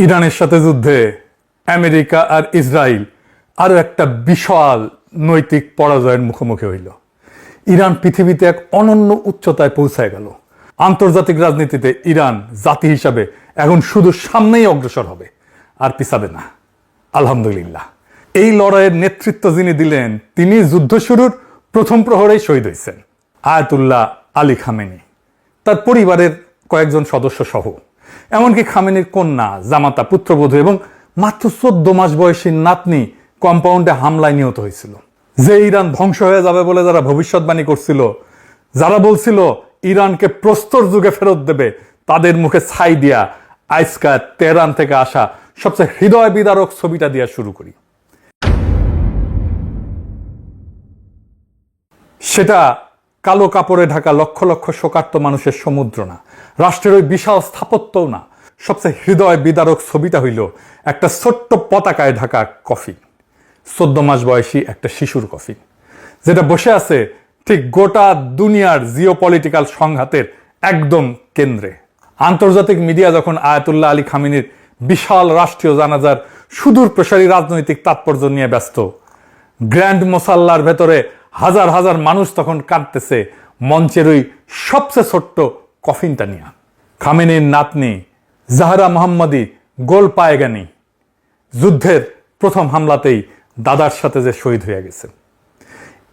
ইরানের সাথে যুদ্ধে আমেরিকা আর ইসরায়েল আরো একটা বিশাল নৈতিক পরাজয়ের মুখোমুখি হইল। ইরান পৃথিবীতে এক অনন্য উচ্চতায় পৌঁছায় গেল। আন্তর্জাতিক রাজনীতিতে ইরান জাতি হিসাবে এখন শুধু সামনেই অগ্রসর হবে, আর পিছাবে না। আলহামদুলিল্লাহ, এই লড়াইয়ের নেতৃত্ব যিনি দিলেন তিনি যুদ্ধ শুরুর প্রথম প্রহরেই শহীদ হয়েছেন, আয়াতুল্লাহ আলী খামেনি, তার পরিবারের কয়েকজন সদস্য সহ। এমনকি খামেনির কন্যা, জামাতা, পুত্রবধূ এবং মাত্র 14 মাস বয়সী নাতনি কম্পাউন্ডে হামলায় নিহত হয়েছিল। যে ইরান ধ্বংস হয়ে যাবে বলে যারা ভবিষ্যৎবাণী করছিল, যারা বলছিল ইরানকে প্রস্তর যুগে ফেরত দেবে, তাদের মুখে ছাই দিয়া আজকা তেহরান থেকে আসা সবচেয়ে হৃদয় বিদারক ছবিটা দিয়া শুরু করি। সেটা কালো কাপড়ে ঢাকা লক্ষ লক্ষ শোকার্ত মানুষের সমুদ্র না, রাষ্ট্রের ওই বিশাল স্থাপত্যও না। সবচেয়ে হৃদয় বিদারক ছবিটা হইল একটা ছোট্ট পতাকায় ঢাকা কফিন, 14 মাস বয়সী একটা শিশুর কফিন, যেটা বসে আছে ঠিক গোটা দুনিয়ার জিওপলিটিক্যাল সংঘাতের একদম কেন্দ্রে। আন্তর্জাতিক মিডিয়া যখন আয়াতুল্লাহ আলী খামেনির বিশাল রাষ্ট্রীয় জানাজার সুদূর প্রসারী রাজনৈতিক তাৎপর্য নিয়ে ব্যস্ত, গ্র্যান্ড মোসাল্লার ভেতরে হাজার হাজার মানুষ তখন কাঁদতেছে মঞ্চের ওই সবচেয়ে ছোট্ট কফিনটা নিয়ে। খামেনির নাতনি জাহরা মোহাম্মদী গোল পায়গানি যুদ্ধের প্রথম হামলাতেই দাদার সাথে যে শহীদ হয়ে গেছে।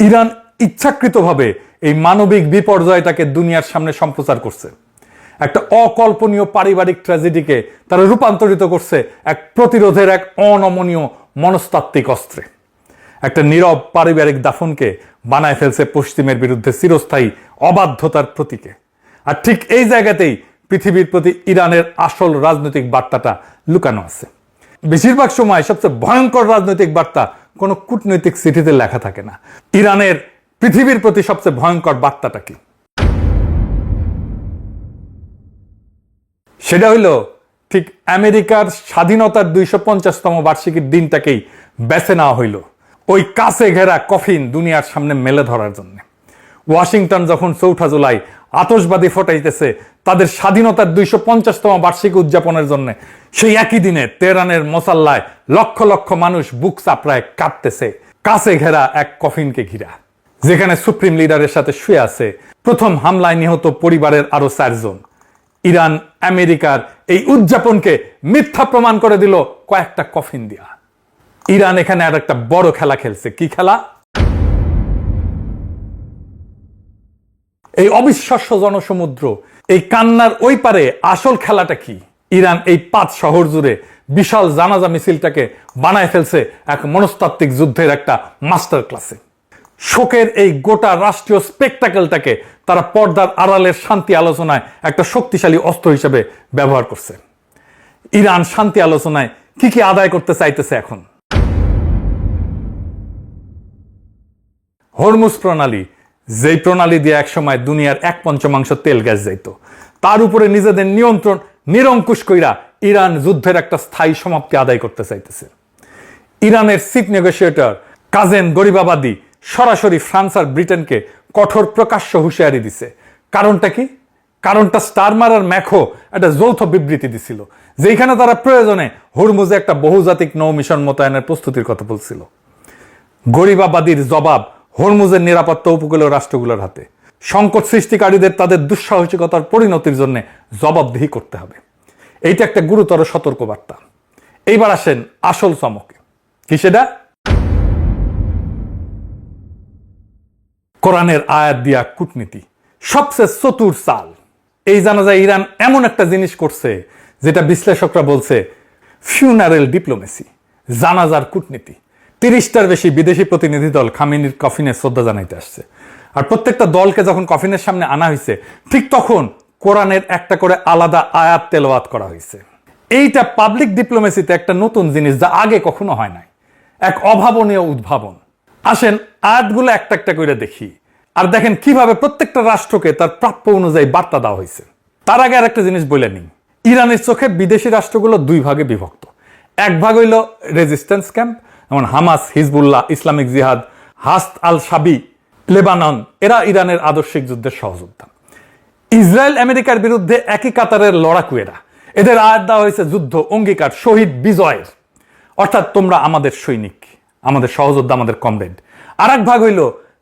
ইরান ইচ্ছাকৃতভাবে এই মানবিক বিপর্যয়টাকে দুনিয়ার সামনে সম্প্রচার করছে, একটা অকল্পনীয় পারিবারিক ট্র্যাজেডিকে তারা রূপান্তরিত করছে এক প্রতিরোধের এক অনমনীয় মনস্তাত্ত্বিক অস্ত্রে। একটা নীরব পারিবারিক দাফনকে বানায় ফেলছে পশ্চিমের বিরুদ্ধে চিরস্থায়ী অবাধ্যতার প্রতীকে। আর ঠিক এই জায়গাতেই পৃথিবীর প্রতি ইরানের আসল রাজনৈতিক বার্তাটা লুকানো আছে। বেশিরভাগ সময় সবচেয়ে ভয়ঙ্কর রাজনৈতিক বার্তা কোনো কূটনৈতিক চিঠিতে লেখা থাকে না। ইরানের পৃথিবীর প্রতি সবচেয়ে ভয়ঙ্কর বার্তাটা কি? সেটা হইল ঠিক আমেরিকার স্বাধীনতার 250তম বার্ষিকীর দিনটাকেই বেছে নেওয়া হইল ওই কাছে ঘেরা কফিন দুনিয়ার সামনে মেলে ধরার জন্য। ওয়াশিংটন যখন 4 জুলাই আতশবাদী ফোটাইতেছে তাদের স্বাধীনতার 250তম বার্ষিকী উদযাপনের জন্য, সেই একই দিনে তেহরানের মোসাল্লায় লক্ষ লক্ষ মানুষ বুক চাপড়ায় কাঁদতেছে কাছে ঘেরা এক কফিনকে ঘিরা, যেখানে সুপ্রিম লিডারের সাথে শুয়ে আছে প্রথম হামলায় নিহত পরিবারের আরো 4 জন। ইরান আমেরিকার এই উদযাপনকে মিথ্যা প্রমাণ করে দিল কয়েকটা কফিন দিয়া। ইরান এখানে আর একটা বড় খেলা খেলছে। কি খেলা? এই অবিশ্বাস্য জনসমুদ্র, এই কান্নার ওই পারে আসল খেলাটা কি? ইরান এই 5 শহর জুড়ে বিশাল জানাজা মিছিলটাকে বানায় ফেলছে এক মনস্তাত্ত্বিক যুদ্ধের একটা মাস্টার ক্লাসে। শোকের এই গোটা রাষ্ট্রীয় স্পেকটাকেলটাকে তারা পর্দার আড়ালের শান্তি আলোচনায় একটা শক্তিশালী অস্ত্র হিসেবে ব্যবহার করছে। ইরান শান্তি আলোচনায় কি কি আদায় করতে চাইতেছে এখন? হরমুজ প্রণালী, যেই প্রণালী দিয়ে একসময় দুনিয়ার 1/5 তেল গ্যাস যাইত, তার উপরে নিজেদের নিয়ন্ত্রণ নিরঙ্কুশ কইরা ইরান যুদ্ধের একটা স্থায়ী সমাপ্তি আদায় করতে চাইতেছে। ইরানের চিফ নেগোসিয়েটর কাজেম গরিবাবাদী সরাসরি ফ্রান্স আর ব্রিটেনকে কঠোর প্রকাশ্য হুঁশিয়ারি দিছে। কারণটা কি? কারণটা স্টারমার আর ম্যাখো একটা যৌথ বিবৃতি দিছিল, যেখানে তারা প্রয়োজনে হরমুজে একটা বহুজাতিক নৌ মিশন মোতায়েনের প্রস্তুতির কথা বলছিল। গরিবাবাদীর জবাব হরমুজের নিরাপত্তা উপকূলীয় রাষ্ট্রগুলোর হাতে। সংকট সৃষ্টিকারীদের তাদের দুঃসাহসিকতার পরিণতির জন্য জবাবদিহি করতে হবে। এইটা একটা গুরুতর সতর্কবার্তা। এইবার আসেন আসল চমকে। কি সেটা? কোরআনের আয়াত দিয়া কূটনীতি, সবচেয়ে চতুর চাল। এই জানা যায় ইরান এমন একটা জিনিস করছে যেটা বিশ্লেষকরা বলছে ফিউনারেল ডিপ্লোমেসি, জানাজার কূটনীতি। 30টার বেশি বিদেশি প্রতিনিধি দল খামেনির কফিনে শ্রদ্ধা জানাইতে আসছে। আর প্রত্যেকটা দলকে যখন কফিনের সামনে আনা হয়েছে, ঠিক তখন কোরআনের একটা করে আলাদা আয়াত তেলাওয়াত করা হয়েছে। এইটা পাবলিক ডিপ্লোমেসিতে একটা নতুন জিনিস, যা আগে কখনো হয় নাই, এক অভাবনীয় উদ্ভাবন। আসেন আয়াতগুলো একটা একটা করে দেখি, আর দেখেন কিভাবে প্রত্যেকটা রাষ্ট্রকে তার প্রাপ্য অনুযায়ী বার্তা দেওয়া হয়েছে। তার আগে আর একটা জিনিস বলে নিই, ইরানের চোখে বিদেশি রাষ্ট্রগুলো 2 ভাগে বিভক্ত। এক ভাগ হইল রেজিস্ট্যান্স ক্যাম্প, যেমন হামাস, হিজবুল্লাহ, ইসলামিক জিহাদ, হাস্ত আল শাবি, লেবানন, এরা ইরানের আদর্শিক যুদ্ধের সহযোদ্ধা। ইসরায়েল আমেরিকার বিরুদ্ধে একই কাতারের লড়াকু এরা। এদের আয়াত দেওয়া হয়েছে যুদ্ধ, অঙ্গীকার, শহীদ, বিজয়ের। অর্থাৎ তোমরা আমাদের সৈনিক, আমাদের সহযোদ্ধা, আমাদের কমরেড। আর এক ভাগ হইল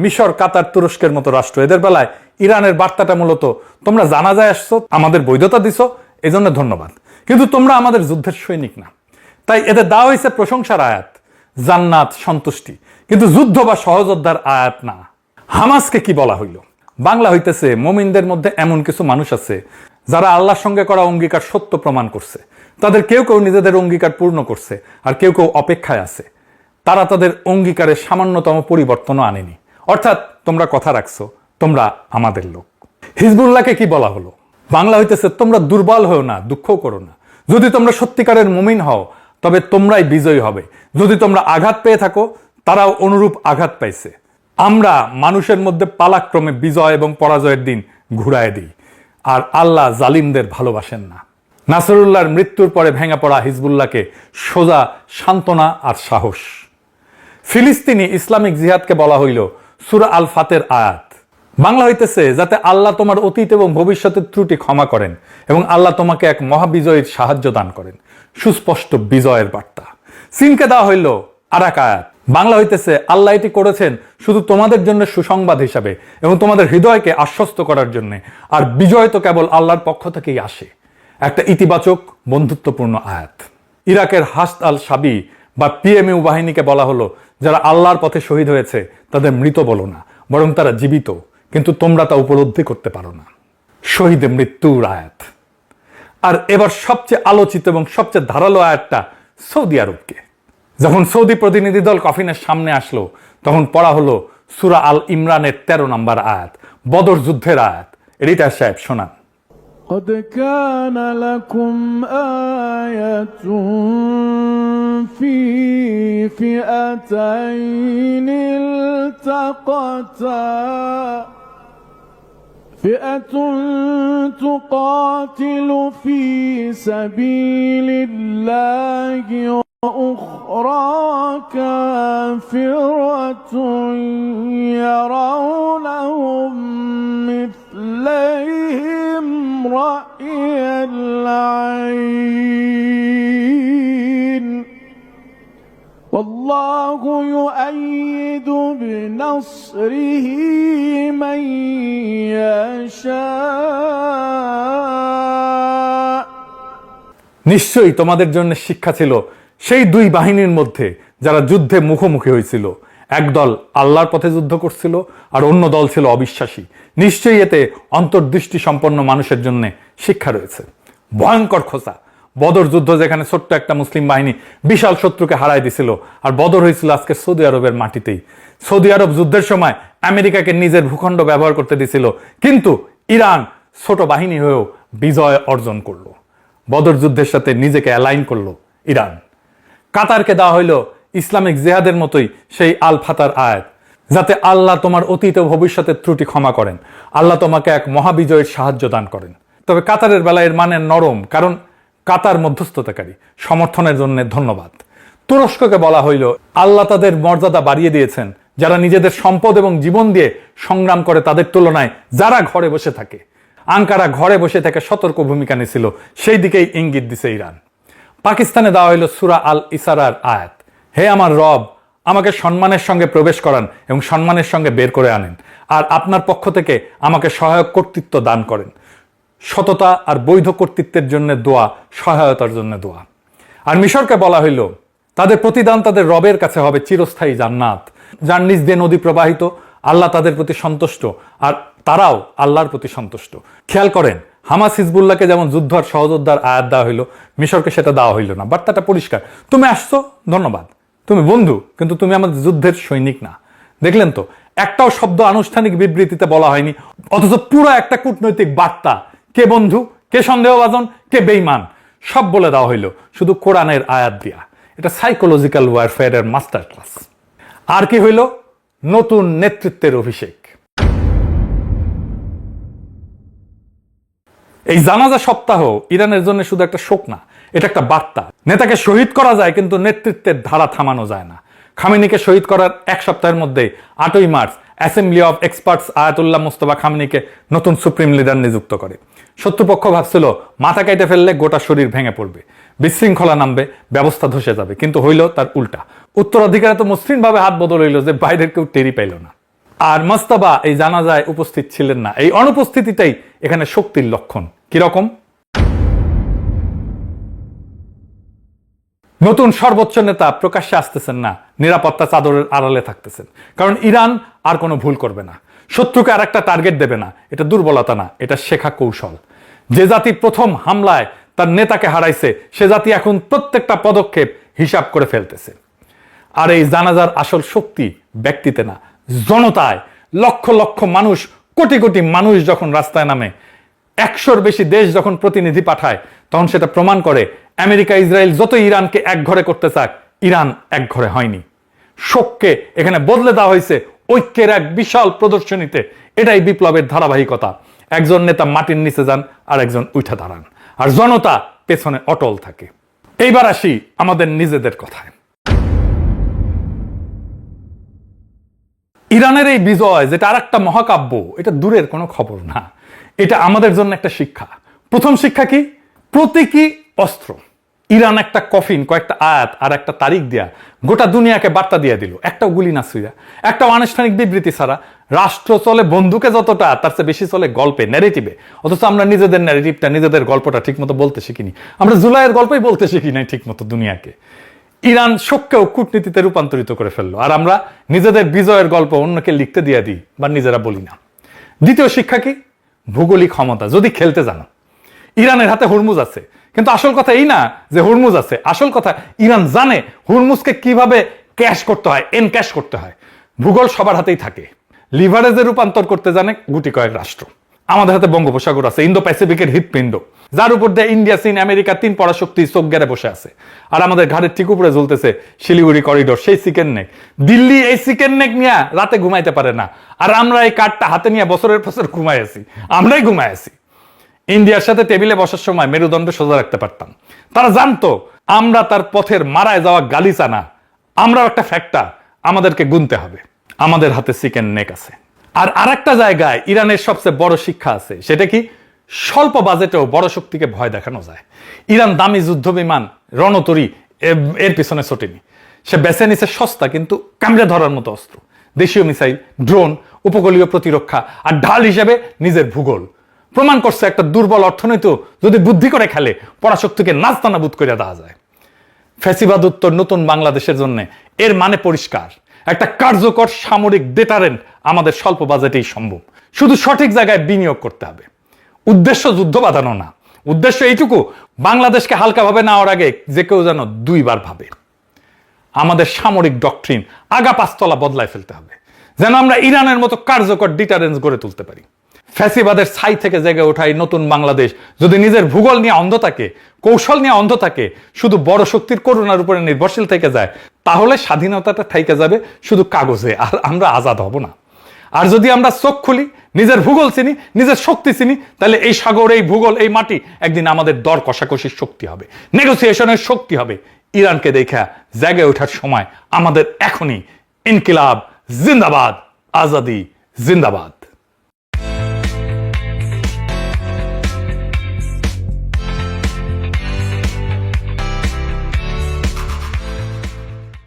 মিশর, কাতার, তুরস্কের মতো রাষ্ট্র। এদের বেলায় ইরানের বার্তাটা মূলত তোমরা জানাজায় আসছো, আমাদের বৈধতা দিছো, এই জন্য ধন্যবাদ, কিন্তু তোমরা আমাদের যুদ্ধের সৈনিক না। তাই এদের দেওয়া হয়েছে প্রশংসার আয়াত, জান্নাত, সন্তুষ্টি, কিন্তু যুদ্ধ বা সহযোদ্ধার আয়াত না। হামাসকে কি বলা হইল? বাংলা হইতেছে মুমিনদের মধ্যে এমন কিছু মানুষ আছে যারা আল্লাহর সঙ্গে করা অঙ্গীকার সত্য প্রমাণ করছে। তাদের কেউ কেউ নিজেদের অঙ্গীকার পূর্ণ করছে, আর কেউ কেউ অপেক্ষায় আছে। তারা তাদের অঙ্গীকারে সামান্যতম পরিবর্তনও আনেনি। অর্থাৎ তোমরা কথা রাখছো, তোমরা আমাদের লোক। হিজবুল্লাহকে কি বলা হলো? বাংলা হইতেছে তোমরা দুর্বল হও না, দুঃখ করো না। যদি তোমরা সত্যিকারের মুমিন হও তবে তোমরাই বিজয়ী হবে। যদি তোমরা আঘাত পেয়ে থাকো, তারাও অনুরূপ আঘাত পাইছে। আমরা মানুষের মধ্যে পালাক্রমে বিজয় এবং পরাজয়ের দিন ঘুরায় দিই, আর আল্লাহ জালিমদের ভালোবাসেন না। নাসরুল্লাহর মৃত্যুর পরে ভেঙে পড়া হিজবুল্লাহকে সোজা সান্ত্বনা আর সাহস। ফিলিস্তিনি ইসলামিক জিহাদকে বলা হইল সূরা আল ফাতের আয়াত। বাংলা হইতেছে যাতে আল্লাহ তোমার অতীত এবং ভবিষ্যতের ত্রুটি ক্ষমা করেন এবং আল্লাহ তোমাকে এক মহাবিজয়ীর সাহায্য দান করেন। সুস্পষ্ট বিজয়ের বার্তা। সিনকে দেওয়া হইল আর এক আয়াত। বাংলা হইতেছে আল্লাহ এটি করেছেন শুধু তোমাদের জন্য সুসংবাদ হিসাবে এবং তোমাদের হৃদয়কে আশ্বস্ত করার জন্য, আর বিজয় তো কেবল আল্লাহর পক্ষ থেকেই আসে। একটা ইতিবাচক বন্ধুত্বপূর্ণ আয়াত। ইরাকের হাসদ আল শাবি বা পিএমইউ বাহিনীকে বলা হলো যারা আল্লাহর পথে শহীদ হয়েছে তাদের মৃত বলো না, বরং তারা জীবিত, কিন্তু তোমরা তা উপলব্ধি করতে পারো না। শহীদে মৃত্যুর আয়াত। আর এবার সবচেয়ে আলোচিত এবং সবচেয়ে ধারালো আয়াতটা সৌদি আরবকে। যখন সৌদি প্রতিনিধি দল কফিনের সামনে আসলো তখন পড়া হলো সূরা আল ইমরানের 13 নম্বর আয়াত, বদর যুদ্ধের আয়াত। রিটার সাহেব শোনান। قد كان لكم آية في فئتين التقتا فئة تقاتل في سبيل الله وأخرى كافرة يرونهم مثليهم رأي العين والله يؤيد بنصره من يشاء। নিশ্চয়ই তোমাদের জন্য শিক্ষা ছিল সেই দুই বাহিনীর মধ্যে যারা যুদ্ধে মুখোমুখি হয়েছিল। একদল আল্লাহর পথে যুদ্ধ করছিল আর অন্য দল ছিল অবিশ্বাসী। নিশ্চয়ই এতে অন্তর্দৃষ্টি সম্পন্ন মানুষের জন্য শিক্ষা রয়েছে। ভয়ঙ্কর খোঁচা। বদর যুদ্ধ যেখানে ছোট্ট একটা মুসলিম বাহিনী বিশাল শত্রুকে হারাই দিছিল, আর বদর হয়েছিল আজকে সৌদি আরবের মাটিতেই। সৌদি আরব যুদ্ধের সময় আমেরিকাকে নিজের ভূখণ্ড ব্যবহার করতে দিছিল, কিন্তু ইরান ছোট বাহিনী হয়েও বিজয় অর্জন করলো। বদর যুদ্ধের সাথে নিজেকে অ্যালাইন করলো ইরান। কাতারকে দেওয়া হইল ইসলামিক জিহাদের মতোই সেই আল ফাতার আয়াত, যাতে আল্লাহ তোমার অতীত ও ভবিষ্যতের ত্রুটি ক্ষমা করেন, আল্লাহ তোমাকে এক মহাবিজয়ের সাহায্য দান করেন। তবে কাতারের বেলায় এর মানে নরম, কারণ কাতার মধ্যস্থতাকারী। সমর্থনের জন্য ধন্যবাদ। তুরস্ককে বলা হইল আল্লাহ তাদের মর্যাদা বাড়িয়ে দিয়েছেন যারা নিজেদের সম্পদ এবং জীবন দিয়ে সংগ্রাম করে তাদের তুলনায় যারা ঘরে বসে থাকে। আঙ্কারা ঘরে বসে থেকে সতর্ক ভূমিকা নিয়েছিল, সেই দিকেই ইঙ্গিত দিছে ইরান। পাকিস্তানে দেওয়া হইল সূরা আল ইসরার আয়াত, হে আমার রব, আমাকে সম্মানের সঙ্গে প্রবেশ করান এবং সম্মানের সঙ্গে বের করে আনেন, আর আপনার পক্ষ থেকে আমাকে সহায়ক কর্তৃত্ব দান করেন। সততা আর বৈধ কর্তৃত্বের জন্য দোয়া, সহায়তার জন্য দোয়া। আর মিশরকে বলা হইল তাদের প্রতিদান তাদের রবের কাছে হবে চিরস্থায়ী জান্নাত, যার নিচ দিয়ে নদী প্রবাহিত। আল্লাহ তাদের প্রতি সন্তুষ্ট আর তারাও আল্লাহর প্রতি সন্তুষ্ট। খেয়াল করেন, হামাস হিজবুল্লাহকে যেমন যুদ্ধ আর সহযোদ্ধার আয়াত দেওয়া হইল, মিশরকে সেটা দেওয়া হইল না। বার্তাটা পরিষ্কার, তুমি আসছো ধন্যবাদ, তুমি বন্ধু, কিন্তু তুমি আমাদের যুদ্ধের সৈনিক না। দেখলেন তো, একটাও শব্দ আনুষ্ঠানিক বিবৃতিতে বলা হয়নি, অথচ পুরো একটা কূটনৈতিক বার্তা। কে বন্ধু, কে সন্দেহভাজন, কে বেঈমান, সব বলে দেওয়া হইল শুধু কোরআনের আয়াত দিয়া। এটা সাইকোলজিক্যাল ওয়ারফেয়ারের মাস্টার ক্লাস। আর কি হইল? নতুন নেতৃত্বের অভিষেক। এই জানাজা সপ্তাহ ইরানের জন্য শুধু একটা শোক না, এটা একটা বার্তা। নেতাকে শহীদ করা যায়, কিন্তু নেতৃত্বের ধারা থামানো যায় না। খামেনিকে শহীদ করার এক সপ্তাহের মধ্যে 8ই March assembly of experts Ayatollah Mustafa খামেনিকে নতুন সুপ্রিম লিডার নিযুক্ত করে। শত্রুপক্ষ ভাবছিল মাথা কাইটে ফেললে গোটা শরীর ভেঙে পড়বে, বিশৃঙ্খলা নামবে, ব্যবস্থা ধসে যাবে, কিন্তু হইল তার উল্টা। উত্তরাধিকারে তো মসৃণভাবে হাত বদল হইল যে বাইরের কেউ টেরি পাইল না। আর মোস্তফা এই জানাজায় উপস্থিত ছিলেন না। এই অনুপস্থিতিটাই এখানে শক্তির লক্ষণ। কিরকম? নতুন সর্বোচ্চ নেতা প্রকাশ্যে আসতেছেন না, নিরাপত্তা চাদরের আড়ালে থাকতেছেন, কারণ ইরান আর কোনো ভুল করবে না, শত্রুকে আর একটা টার্গেট দেবে না। এটা দুর্বলতা না, এটা শেখা কৌশল। যে জাতি প্রথম হামলায় তার নেতাকে হারাইছে, সে জাতি এখন প্রত্যেকটা পদক্ষেপ হিসাব করে ফেলতেছে। আর এই জানাজার আসল শক্তি ব্যক্তিতে না, জনতায়। লক্ষ লক্ষ মানুষ, কোটি কোটি মানুষ যখন রাস্তায় নামে, 100-র বেশি দেশ যখন প্রতিনিধি পাঠায়, তখন সেটা প্রমাণ করে আমেরিকা ইসরায়েল যত ইরানকে এক ঘরে করতে চাক, ইরান এক ঘরে হয়নি। শোককে এখানে বদলে দেওয়া হয়েছে ঐক্যের এক বিশাল প্রদর্শনীতে। এটাই বিপ্লবের ধারাবাহিকতা। একজন নেতা মাটির নিচে যান, আর একজন উঠে দাঁড়ান, আর জনতা পেছনে অটল থাকে। এইবার আসি আমাদের নিজেদের কথায়। ইরানের এই বিজয়, যেটা আর একটা মহাকাব্য, এটা দূরের কোনো খবর না। এটা আমাদের জন্য একটা শিক্ষা। প্রথম শিক্ষা কি? প্রতীকী অস্ত্র। ইরান একটা কফিন, কয়েকটা আয়াত আর একটা তারিখ দিয়া গোটা দুনিয়াকে বার্তা দিয়ে দিল। একটাও গুলি না ছুঁয়া, একটা আনুষ্ঠানিক বিবৃতি ছাড়া। রাষ্ট্র চলে বন্দুকে যতটা, তার চেয়ে বেশি চলে গল্পে, ন্যারেটিভে। অথচ আমরা নিজেদের ন্যারেটিভটা, নিজেদের গল্পটা ঠিকমতো বলতে শিখিনি। আমরা জুলাইয়ের গল্পই বলতে শিখি নাই ঠিকমতো দুনিয়াকে। ইরান শোককেও কূটনীতিতে রূপান্তরিত করে ফেললো, আর আমরা নিজেদের বিজয়ের গল্প অন্যকে লিখতে দিয়ে দিই বা নিজেরা বলি না। দ্বিতীয় শিক্ষা কি? ভৌগোলিক ক্ষমতা। যদি খেলতে জানো। ইরানের হাতে হুরমুজ আছে, কিন্তু আসল কথা এই না যে হুরমুজ আছে। আসল কথা, ইরান জানে হুরমুজকে কিভাবে ক্যাশ করতে হয়, এনক্যাশ করতে হয়। ভূগোল সবার হাতেই থাকে। লিভারেজে রূপান্তর করতে জানে গুটি কয়েক রাষ্ট্র। আমাদের হাতে বঙ্গোপসাগর আছে, ইন্দো প্যাসিফিকের হৃৎপিণ্ড, যার উপর দিয়ে ইন্ডিয়া, চীন, আমেরিকা, 3 পরাশক্তি চোখ গেড়ে বসে আছে। আর আমাদের ঘাড়ের ঠিক উপরে ঝুলতেছে শিলিগুড়ি করিডোর, সেই চিকেন নেক। দিল্লি এই চিকেন নেক নিয়ে রাতে ঘুমাইতে পারে না, আর আমরা এই কাঠটা হাতে নিয়ে বছরের বছর ঘুমাই আছি। আমরাই ঘুমাই আছি। ইন্ডিয়ার সাথে টেবিলে বসার সময় মেরুদণ্ড সোজা রাখতে পারতাম। তারা জানতো আমরা তার পথের মারায় যাওয়া গালিচা না, আমরাও একটা ফ্যাক্টর, আমাদেরকে গুনতে হবে। আমাদের হাতে চিকেন নেক আছে। আর আরেকটা জায়গায় ইরানের সবচেয়ে বড় শিক্ষা আছে। সেটা কি? স্বল্প বাজেটেও বড় শক্তিকে ভয় দেখানো যায়। ইরান দামি যুদ্ধ বিমান, রণতরী এর পিছনে ছোটেনি। সে বেছে নিছে সস্তা কিন্তু কামড়ে ধরার মতো অস্ত্র, দেশীয় মিসাইল, ড্রোন, উপকূলীয় প্রতিরক্ষা, আর ঢাল হিসেবে নিজের ভূগোল। প্রমাণ করছে একটা দুর্বল অর্থনীতি যদি বুদ্ধি করে খেলে, পরাশক্তিকে নাস্তানাবুদ করে দেওয়া যায়। ফ্যাসিবাদ উত্তর নতুন বাংলাদেশের জন্য এর মানে পরিষ্কার। একটা কার্যকর সামরিক ডেটারেন্ট আমাদের স্বল্প বাজেটেই সম্ভব। শুধু সঠিক জায়গায় বিনিয়োগ করতে হবে। উদ্দেশ্য যুদ্ধ বাঁধানো না, উদ্দেশ্য এইটুকু, বাংলাদেশকে হালকাভাবে নেওয়ার আগে যে কেউ যেন 2 বার ভাবে। আমাদের সামরিক ডক্ট্রিন আগা 5 তলা বদলায় ফেলতে হবে, যেন আমরা ইরানের মতো কার্যকর ডিটারেন্স গড়ে তুলতে পারি। ফ্যাসিবাদের ছাই থেকে জেগে ওঠাই নতুন বাংলাদেশ যদি নিজের ভূগোল নিয়ে অন্ধ থাকে, কৌশল নিয়ে অন্ধ থাকে, শুধু বড় শক্তির করুণার উপরে নির্ভরশীল থেকে যায়, তাহলে স্বাধীনতাটা থাইকে যাবে শুধু কাগজে, আর আমরা আজাদ হব না। আর যদি আমরা চোখ খুলি, নিজের ভূগোল চিনি, নিজের শক্তি চিনি, তাহলে এই সাগর, এই ভূগোল, এই মাটি একদিন আমাদের দর কষাকষির শক্তি হবে, নেগোসিয়েশনের শক্তি হবে। ইরানকে দেখা জেগে ওঠার সময় আমাদের এখনই। ইনকিলাব জিন্দাবাদ, আজাদি জিন্দাবাদ।